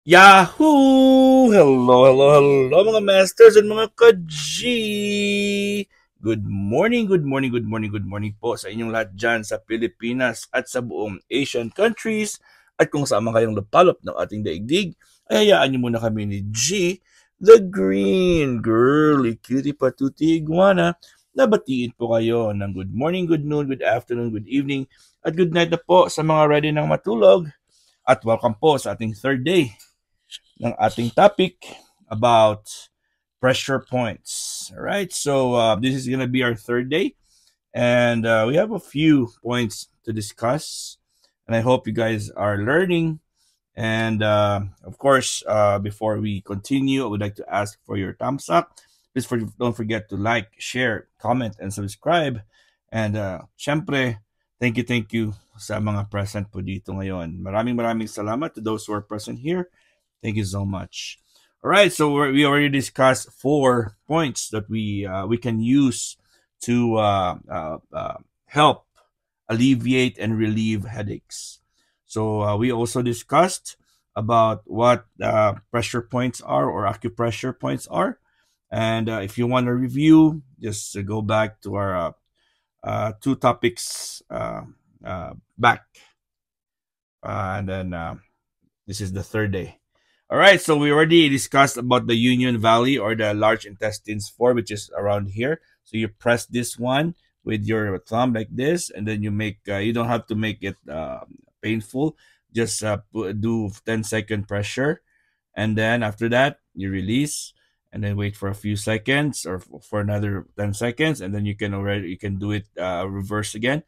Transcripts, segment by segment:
Yahoo! Hello, hello, hello mga masters and mga ka-G! Good morning, good morning, good morning, good morning po sa inyong lahat dyan sa Pilipinas at sa buong Asian countries at kung saan man kayong lapalop ng ating daigdig, ay hayaan niyo muna kami ni G, the green girly cutie patuti iguana, na batiin po kayo ng good morning, good noon, good afternoon, good evening, at good night na po sa mga ready ng matulog. At welcome po sa ating third day ng ating topic about pressure points. All right, so this is going to be our third day, and we have a few points to discuss, and I hope you guys are learning. And of course, before we continue, I would like to ask for your thumbs up. Don't forget to like, share, comment, and subscribe. And syempre, thank you sa mga present po dito ngayon. Maraming salamat to those who are present here. Thank you so much. All right, so we already discussed 4 points that we can use to help alleviate and relieve headaches. So we also discussed about what pressure points are or acupressure points are. And if you want to review, just go back to our 2 topics back. And then this is the third day. All right, so we already discussed about the Union Valley or the large intestines 4, which is around here. So you press this one with your thumb like this, and then you make, you don't have to make it painful. Just do 10-second pressure. And then after that, you release and then wait for a few seconds or for another 10 seconds. And then you can do it reverse again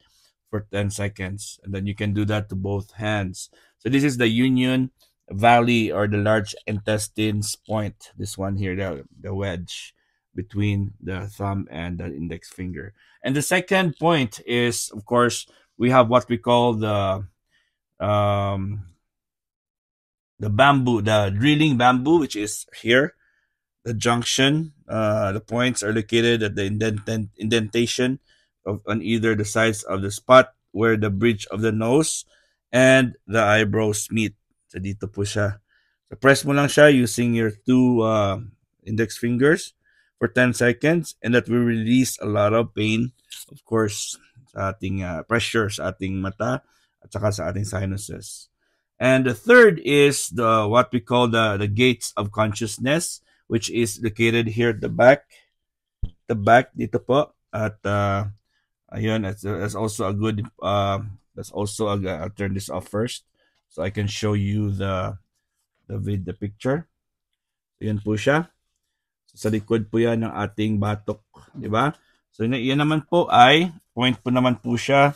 for 10 seconds. And then you can do that to both hands. So this is the Union Valley or the large intestines point. This one here, the wedge between the thumb and the index finger. And the second point is, of course, we have what we call um, the bamboo, the drilling bamboo, which is here. The junction, the points are located at the indentation on either the sides of the spot where the bridge of the nose and the eyebrows meet. So dito po siya. So press mo lang siya using your 2 index fingers for 10 seconds, and that will release a lot of pain, of course, sa ating pressure sa ating mata at saka sa ating sinuses. And the third is the what we call the gates of consciousness, which is located here at the back. The back dito po at ayun, that's also a good I'll turn this off first so I can show you the picture. Ayan po siya. So, sa likod po yan ng ating batok, di ba? So yan naman po ay point po naman po siya.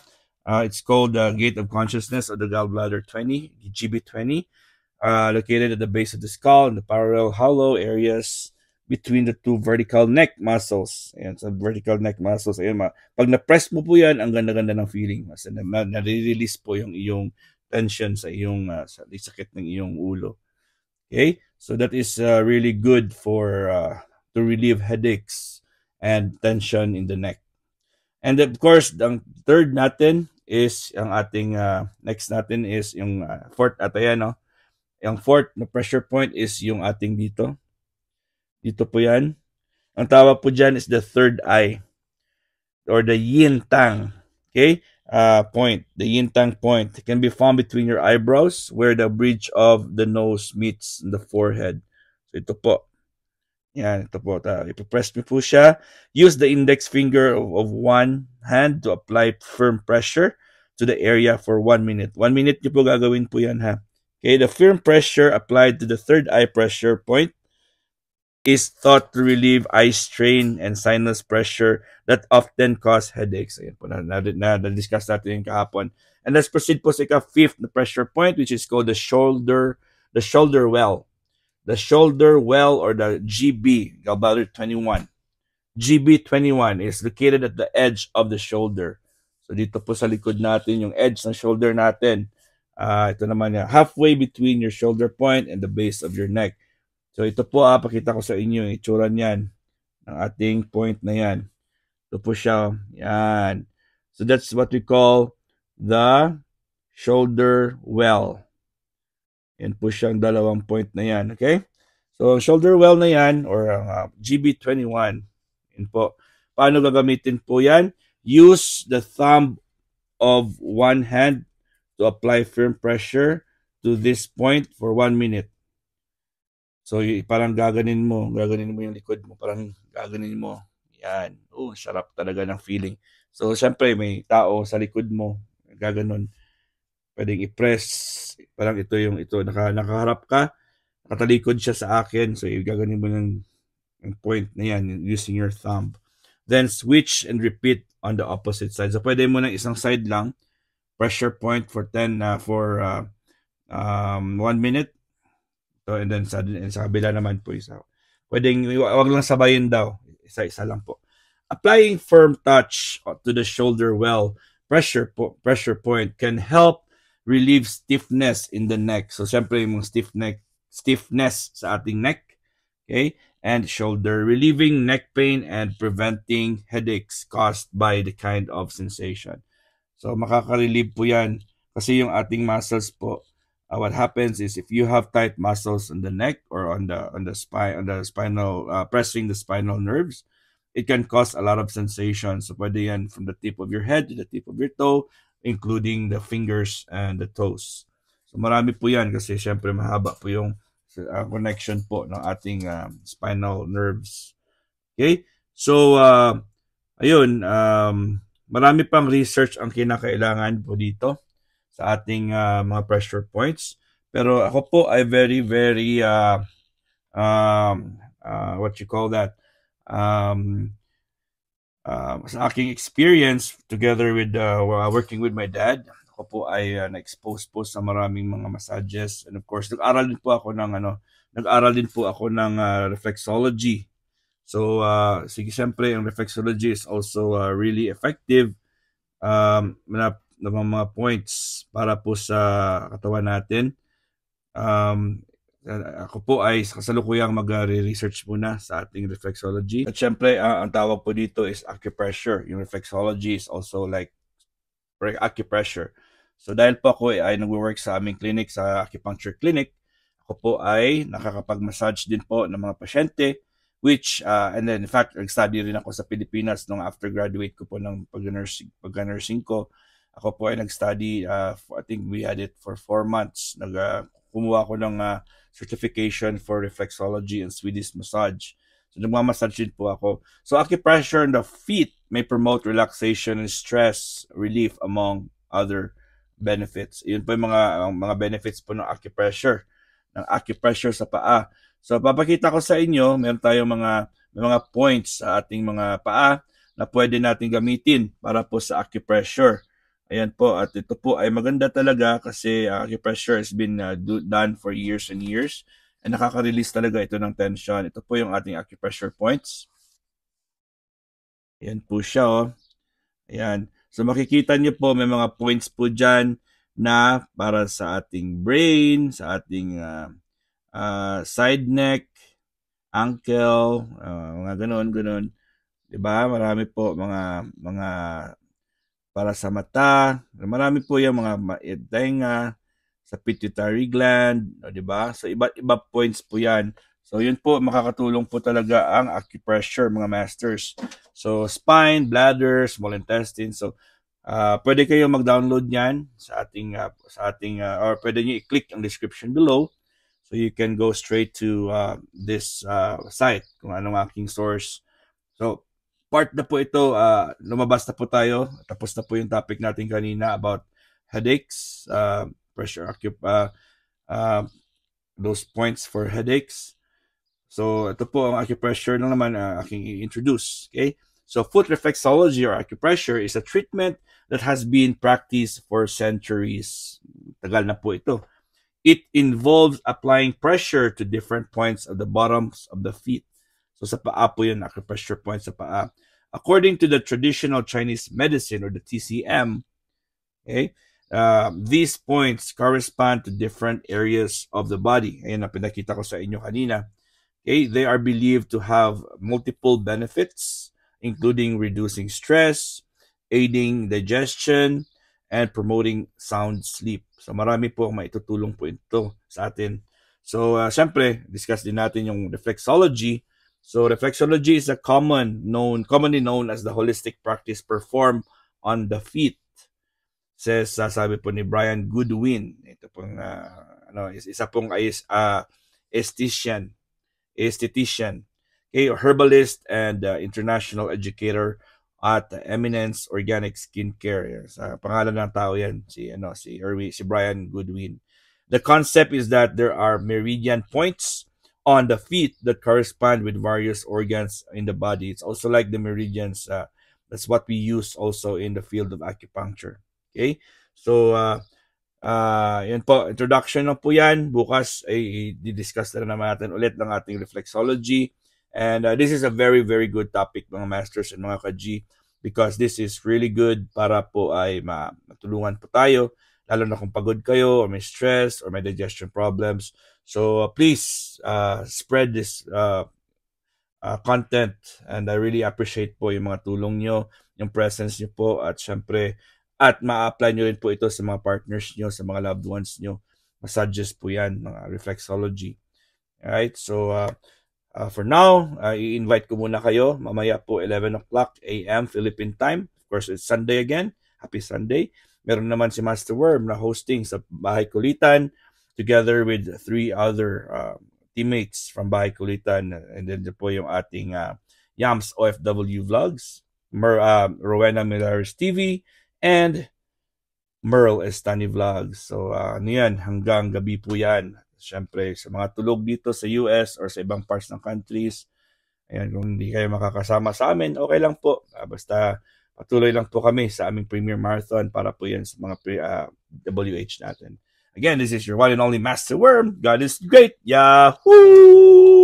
It's called the Gate of Consciousness or the Gallbladder 20, GB20, located at the base of the skull in the parallel hollow areas between the 2 vertical neck muscles. Ayan, sa vertical neck muscles. Ayan, pag na-press mo po yan, ang ganda-ganda ng feeling. Mas na-release po yung iyong tension sa iyong sa sakit ng iyong ulo. Okay? So that is really good for to relieve headaches and tension in the neck. And of course, ang third natin is ang ating next natin is yung fourth at ayan, no? Yung fourth na pressure point is yung ating dito. Dito po yan. Ang tawag po dyan is the third eye or the yin tang. Okay? Point. The yin tang point. It can be found between your eyebrows where the bridge of the nose meets the forehead. So ito po. Yan, ito po. Ipapress mo po siya. Use the index finger of one hand to apply firm pressure to the area for 1 minute. 1 minute nyo po gagawin po yan, ha? Okay, the firm pressure applied to the third eye pressure point is thought to relieve eye strain and sinus pressure that often cause headaches. Ayan po, na-discuss natin yung kahapon. And let's proceed po sa fifth na pressure point, which is called the shoulder well. The shoulder well or the GB, Gallbladder 21. GB21 is located at the edge of the shoulder. So dito po sa likod natin, yung edge ng shoulder natin. Ito naman yan, halfway between your shoulder point and the base of your neck. So ito po, pakita ko sa inyo yung itsura niyan, ng ating point na yan. Ito po siya, yan. So that's what we call the shoulder well. Yan po siyang dalawang point na yan. Okay? So, shoulder well na yan or GB21. Yan po. Paano gagamitin po yan? Use the thumb of one hand to apply firm pressure to this point for 1 minute. So, parang gaganin mo yung likod mo, parang gaganin mo. Yan. Oh, sarap talaga ng feeling. So, syempre, may tao sa likod mo, gaganon. Pwedeng i-press, parang nakaharap ka, nakatalikod siya sa akin, so gaganin mo yung point na yan using your thumb. Then, switch and repeat on the opposite side. So, pwede mo ng isang side lang, pressure point for 1 minute. So, and then sa kabila naman po isa. Pwedeng, wag lang sabayin daw. Isa-isa lang po. Applying firm touch to the shoulder well, pressure point can help relieve stiffness in the neck. So, syempre, yung stiffness sa ating neck, okay, and shoulder, relieving neck pain and preventing headaches caused by the kind of sensation. So, makaka-relieve po yan kasi yung ating muscles po, what happens is if you have tight muscles on the neck or on the spinal pressing the spinal nerves, it can cause a lot of sensation. So pwede yan from the tip of your head to the tip of your toe, including the fingers and the toes. So marami po yan kasi syempre mahaba po yung connection po ng ating spinal nerves. Okay? So ayun, marami pang research ang kinakailangan po dito sa ating mga pressure points. Pero ako po ay very, very, what you call that, sa aking experience together with working with my dad, ako po ay na-expose po sa maraming mga massages. And of course, nag-aral din po ako ng reflexology. So, sige, siyempre, yung reflexology is also really effective ng mga points para po sa katawan natin. Ako po ay kasalukuyang mag-research muna sa ating reflexology. At syempre, ang tawag po dito is acupressure. Yung reflexology is also like acupressure. So dahil po ako ay nag-work sa aming clinic, sa acupuncture clinic, ako po ay nakakapag-massage din po ng mga pasyente, which, and then in fact, nag-study rin ako sa Pilipinas nung after graduate ko po ng pag-nursing ko. Ako po ay nag-study, I think we had it for 4 months. Kumuha ko ng certification for reflexology and Swedish massage. So, nagmamassage din po ako. So, acupressure on the feet may promote relaxation and stress relief among other benefits. Yun po yung mga benefits po ng acupressure sa paa. So, papakita ko sa inyo, meron tayong may mga points sa ating mga paa na pwede natin gamitin para po sa acupressure. Ayan po, at ito po ay maganda talaga kasi acupressure has been done for years and years and nakaka-release talaga ito ng tension. Ito po yung ating acupressure points. Ayan po siya, oh. Ayan. So makikita niyo po may mga points po dyan na para sa ating brain, sa ating side neck, ankle, mga ganon. Diba? Marami po mga para sa mata. Marami po yung mga tenga, sa pituitary gland, di ba? So iba't iba points po yan. So yun po, makakatulong po talaga ang acupressure, mga masters. So spine, bladder, small intestine. So pwede kayo mag-download niyan sa ating or pwede niyo i-click ang description below. So you can go straight to this site kung anong aking source. So part na po ito, lumabas na po tayo. Tapos na po yung topic natin kanina about headaches, pressure, those points for headaches. So, ito po ang acupressure lang naman aking i-introduce. Okay? So, foot reflexology or acupressure is a treatment that has been practiced for centuries. Tagal na po ito. It involves applying pressure to different points of the bottoms of the feet. So sa paa po yun, acupressure point sa paa. According to the traditional Chinese medicine or the TCM, okay, these points correspond to different areas of the body. Ayan na pinakita ko sa inyo kanina. Okay, they are believed to have multiple benefits, including reducing stress, aiding digestion, and promoting sound sleep. So marami po ang maitutulong po ito sa atin. So syempre, discuss din natin yung reflexology. So reflexology is a commonly known as the holistic practice performed on the feet. Says, sabi po ni Brian Goodwin, ito pong isa pong esthetician, okay, herbalist and international educator at Eminence Organic Skincare. Sa pangalan ng tao yan, si Brian Goodwin. The concept is that there are meridian points on the feet that correspond with various organs in the body. It's also like the meridians. That's what we use also in the field of acupuncture. Okay? So, yan po, introduction na po yan. Bukas ay i-discuss na naman natin ulit ng ating reflexology. And this is a very, very good topic, mga masters and mga ka-G, because this is really good para po ay matulungan po tayo, lalo na kung pagod kayo or may stress or may digestion problems. So please spread this content, and I really appreciate po yung mga tulong nyo, yung presence nyo po, at syempre at ma-apply nyo rin po ito sa mga partners nyo, sa mga loved ones nyo. Massages po yan, mga reflexology. Alright, so for now, i-invite ko muna kayo. Mamaya po 11 o'clock a.m. Philippine time. Of course, it's Sunday again. Happy Sunday. Meron naman si Master Worm na hosting sa Bahay Kulitan together with 3 other teammates from Bahay Kulitan. And then po yung ating Yams OFW Vlogs, Rowena Milares TV, and Merle Estani Vlogs. So, yan, hanggang gabi po yan. Siyempre, sa mga tulog dito sa US or sa ibang parts ng countries, ayan, kung hindi kayo makakasama sa amin, okay lang po. Basta patuloy lang po kami sa aming Premier Marathon para po yan sa mga WH natin. Again, this is your one and only Master Worm. God is great. Yahoo!